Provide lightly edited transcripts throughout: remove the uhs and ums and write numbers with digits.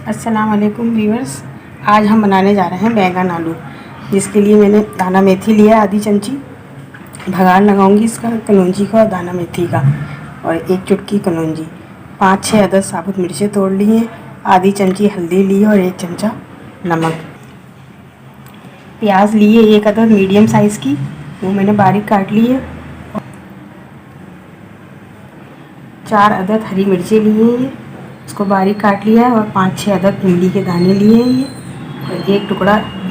अस्सलाम वालेकुम व्यूअर्स। आज हम बनाने जा रहे हैं बैंगन आलू, जिसके लिए मैंने दाना मेथी लिया आधी चमची, भगाड़ लगाऊंगी इसका कलौंजी का और दाना मेथी का, और एक चुटकी कलौंजी, 5-6 अदद साबुत मिर्चें तोड़ ली हैं, आधी चमची हल्दी ली और 1 चमचा नमक। प्याज लिए 1 अदद मीडियम साइज़ की, वो मैंने बारीक काट ली है। 4 अदद हरी मिर्चें ली हैं, इसको बारीक काट लिया है, और 5-6 अदद इमली के दाने लिए हैं ये, और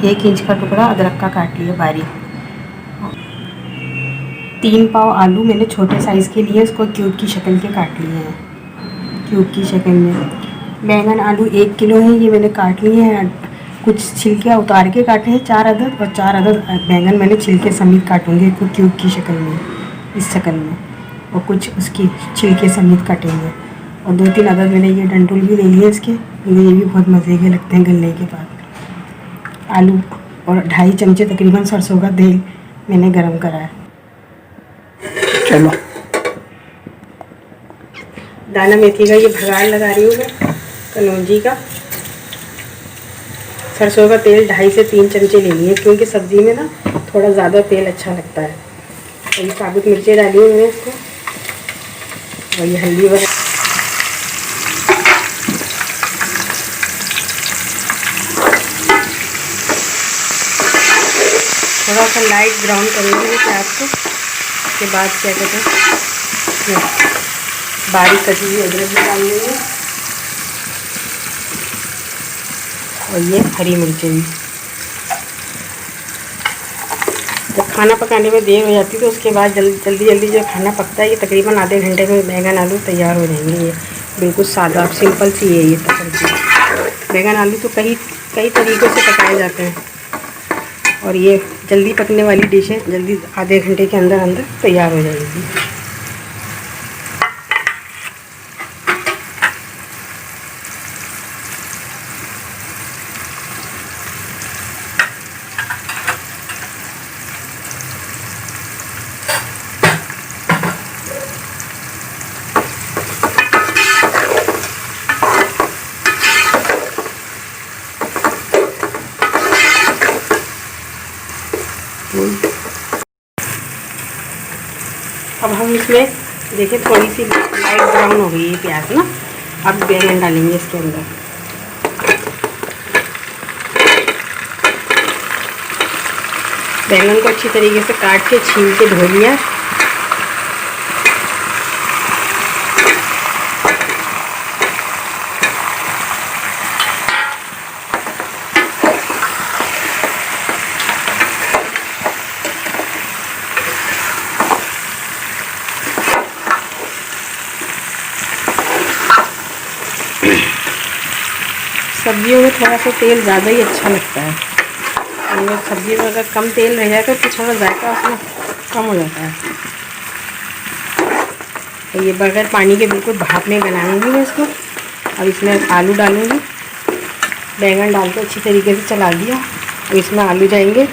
1 इंच का टुकड़ा अदरक का काट लिया बारीक। 3 पाव आलू मैंने छोटे साइज़ के लिए, इसको क्यूब की शक्ल के काट लिए हैं, क्यूब की शक्ल में। बैंगन आलू 1 किलो है, ये मैंने काट लिए हैं, कुछ छिलके उतार के काटे हैं 4 अदद, और 4 अदद बैंगन मैंने छिलके समेत काटूंगी इसको क्यूब की शक्ल में, इस शक्ल में, और कुछ उसकी छिलके समेत काटेंगे। और 2-3 अदद मैंने ये डंठल भी ले लिए इसके, ये भी बहुत मज़े के लगते हैं गलने के बाद। आलू और 2.5 चमचे तकरीबन सरसों का तेल मैंने गरम करा है। चलो दाना मेथी का ये भगाड़ लगा रही हूँ मैं, कलौंजी का। सरसों का तेल 2.5 से 3 चमचे ले लिए, क्योंकि सब्ज़ी में ना थोड़ा ज़्यादा तेल अच्छा लगता है। और ये साबुत मिर्चें डाली हुई मैंने इसको, और ये हल्दी वगैरह। थोड़ा सा लाइट ब्राउन करेंगे प्याज को, उसके बाद क्या कहते हैं बारीक कटी हुई अदरक भी डाल देंगे, और ये हरी मिर्चें भी। जब खाना पकाने में देर हो जाती है तो उसके बाद जल्दी जो खाना पकता है, ये तकरीबन आधे घंटे में बैंगन आलू तैयार हो जाएंगे। ये बिल्कुल सादा सिंपल सी है ये सब्ज़ी। बैंगन आलू तो कई तरीक़ों से पकाए जाते हैं, और ये जल्दी पकने वाली डिश है, जल्दी आधे घंटे के अंदर तैयार हो जाएगी। अब हम इसमें देखिए थोड़ी सी लाइट ब्राउन हो गई है प्याज ना, अब बैंगन डालेंगे इसके अंदर। बैंगन को अच्छी तरीके से काट के छील के धो लिया। सब्जियों में थोड़ा सा तेल ज़्यादा ही अच्छा लगता है, और सब्जी में अगर कम तेल रह जाए तो थोड़ा जायका उसमें कम हो जाता है। तो ये बगैर पानी के बिल्कुल भाप में बनाऊंगी मैं इसको। अब इसमें आलू डालूंगी, बैंगन डाल के अच्छी तरीके से चला दिया, अब इसमें आलू जाएंगे।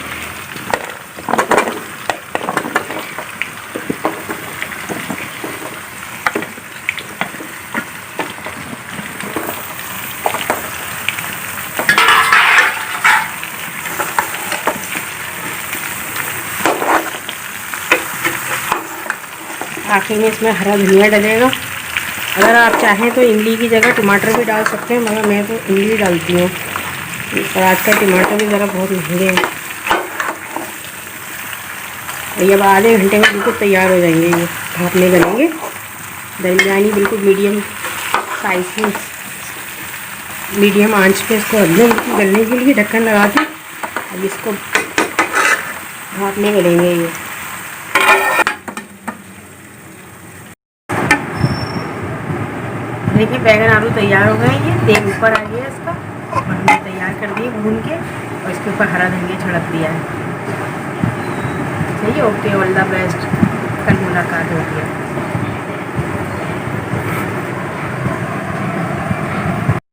आखिर में इसमें हरा धनिया डलेगा। अगर आप चाहें तो इमली की जगह टमाटर भी डाल सकते हैं, मगर मैं तो इमली डालती हूँ, पर आजकल टमाटर भी ज़रा बहुत महंगे हैं। ये अब आधे घंटे में बिल्कुल तैयार हो जाएंगे, ये भाप में गलेंगे। दरमियानी बिल्कुल मीडियम साइज में, मीडियम आंच पे इसको गलने के लिए ढक्कन लगा के अब इसको भाप में गलेंगे ये। देखिए बैंगन आलू तैयार हो गए, ये तेल ऊपर आ गया इसका, और हमने तैयार कर दिए भून के, और इसके ऊपर हरा धनिया छिड़क दिया है। सही है, ओके, ऑल द बेस्ट, कल मुलाकात होती है।